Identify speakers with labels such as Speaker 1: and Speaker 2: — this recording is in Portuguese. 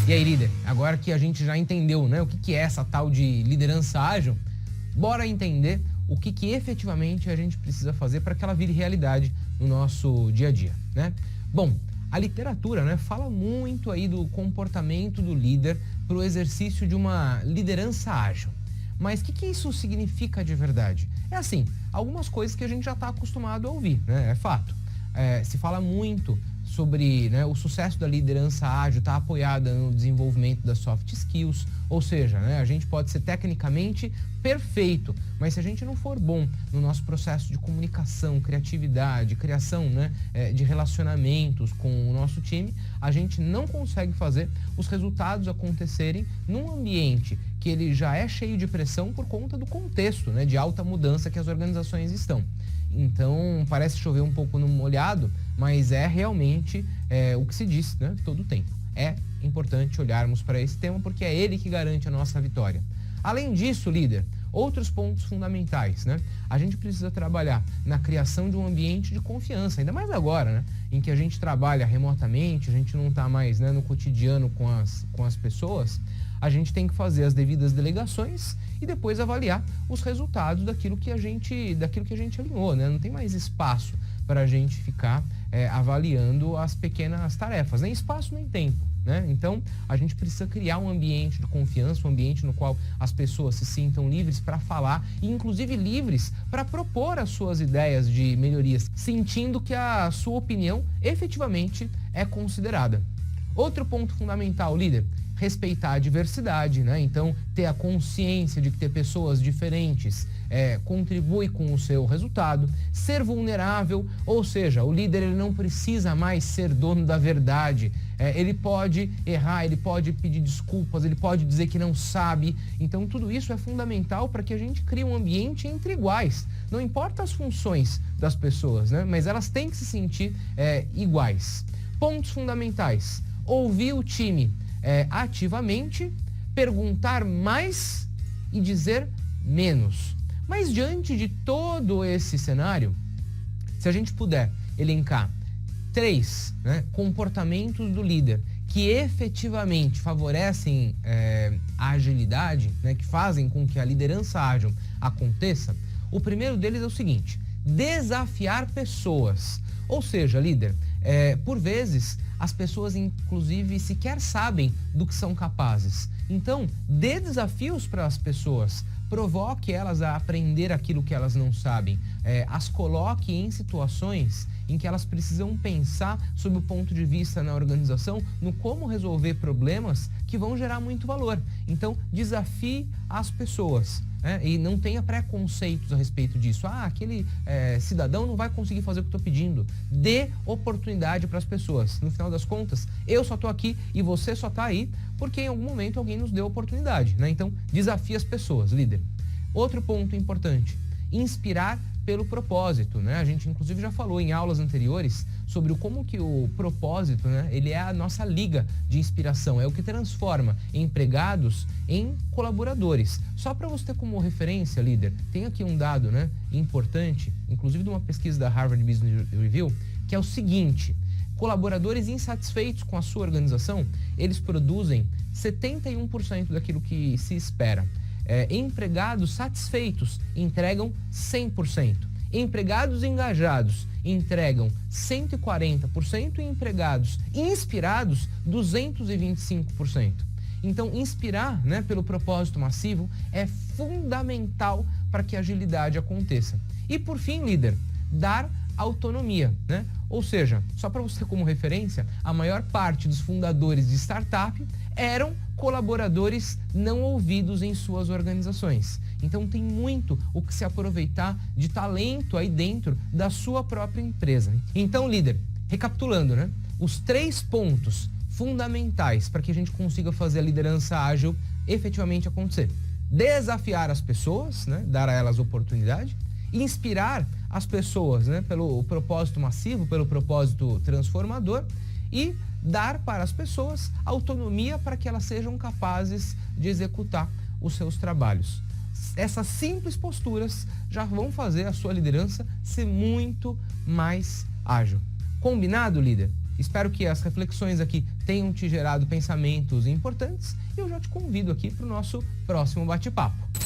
Speaker 1: E aí, líder, agora que a gente já entendeu, né, o que é essa tal de liderança ágil, bora entender o que efetivamente a gente precisa fazer para que ela vire realidade no nosso dia a dia, né? Bom, a literatura, né, fala muito aí do comportamento do líder para o exercício de uma liderança ágil. Mas o que isso significa de verdade? É assim, algumas coisas que a gente já está acostumado a ouvir, né? É fato. Se fala muito sobre, né, o sucesso da liderança ágil está apoiada no desenvolvimento das soft skills, ou seja, né, a gente pode ser tecnicamente perfeito, mas se a gente não for bom no nosso processo de comunicação, criatividade, criação, né, de relacionamentos com o nosso time, a gente não consegue fazer os resultados acontecerem num ambiente que ele já é cheio de pressão por conta do contexto, né, de alta mudança que as organizações estão. Então, parece chover um pouco no molhado, mas é realmente o que se diz, né, todo o tempo. É importante olharmos para esse tema porque é ele que garante a nossa vitória. Além disso, líder, outros pontos fundamentais, né? A gente precisa trabalhar na criação de um ambiente de confiança, ainda mais agora, né? Em que a gente trabalha remotamente, a gente não está mais, né, no cotidiano com as pessoas. A gente tem que fazer as devidas delegações e depois avaliar os resultados daquilo que a gente alinhou, né? Não tem mais espaço para a gente ficar avaliando as pequenas tarefas, nem espaço nem tempo, né? Então, a gente precisa criar um ambiente de confiança, um ambiente no qual as pessoas se sintam livres para falar e, inclusive, livres para propor as suas ideias de melhorias, sentindo que a sua opinião efetivamente é considerada. Outro ponto fundamental, líder, respeitar a diversidade, né? Então, ter a consciência de que ter pessoas diferentes contribui com o seu resultado. Ser vulnerável, ou seja, o líder ele não precisa mais ser dono da verdade. Ele pode errar, ele pode pedir desculpas, ele pode dizer que não sabe. Então, tudo isso é fundamental para que a gente crie um ambiente entre iguais. Não importa as funções das pessoas, né? Mas elas têm que se sentir iguais. Pontos fundamentais. Ouvir o time ativamente, perguntar mais e dizer menos. Mas diante de todo esse cenário, se a gente puder elencar 3, né, comportamentos do líder que efetivamente favorecem a agilidade, né, que fazem com que a liderança ágil aconteça, o primeiro deles é o seguinte: desafiar pessoas. Ou seja, líder, por vezes as pessoas inclusive sequer sabem do que são capazes. Então, dê desafios para as pessoas, provoque elas a aprender aquilo que elas não sabem, as coloque em situações em que elas precisam pensar sob o ponto de vista na organização, no como resolver problemas que vão gerar muito valor. Então, desafie as pessoas. E não tenha preconceitos a respeito disso. Aquele cidadão não vai conseguir fazer o que eu estou pedindo. Dê oportunidade para as pessoas. No final das contas, eu só estou aqui e você só está aí porque em algum momento alguém nos deu oportunidade, né? Então, desafie as pessoas, líder. Outro ponto importante: inspirar pelo propósito, né? A gente inclusive já falou em aulas anteriores sobre como que o propósito, né, ele é a nossa liga de inspiração, é o que transforma empregados em colaboradores. Só para você ter como referência, líder, tem aqui um dado, né, importante, inclusive de uma pesquisa da Harvard Business Review, que é o seguinte: colaboradores insatisfeitos com a sua organização, eles produzem 71% daquilo que se espera. Empregados satisfeitos entregam 100%. Empregados engajados entregam 140% e empregados inspirados 225%. Então, inspirar, né, pelo propósito massivo é fundamental para que a agilidade aconteça. E por fim, líder, dar autonomia, né? Ou seja, só para você ter como referência, a maior parte dos fundadores de startup eram colaboradores não ouvidos em suas organizações. Então tem muito o que se aproveitar de talento aí dentro da sua própria empresa. Então, líder, recapitulando, né? Os 3 pontos fundamentais para que a gente consiga fazer a liderança ágil efetivamente acontecer: desafiar as pessoas, né? Dar a elas oportunidade, inspirar as pessoas, né, pelo propósito massivo, pelo propósito transformador, e dar para as pessoas autonomia para que elas sejam capazes de executar os seus trabalhos. Essas simples posturas já vão fazer a sua liderança ser muito mais ágil. Combinado, líder? Espero que as reflexões aqui tenham te gerado pensamentos importantes e eu já te convido aqui para o nosso próximo bate-papo.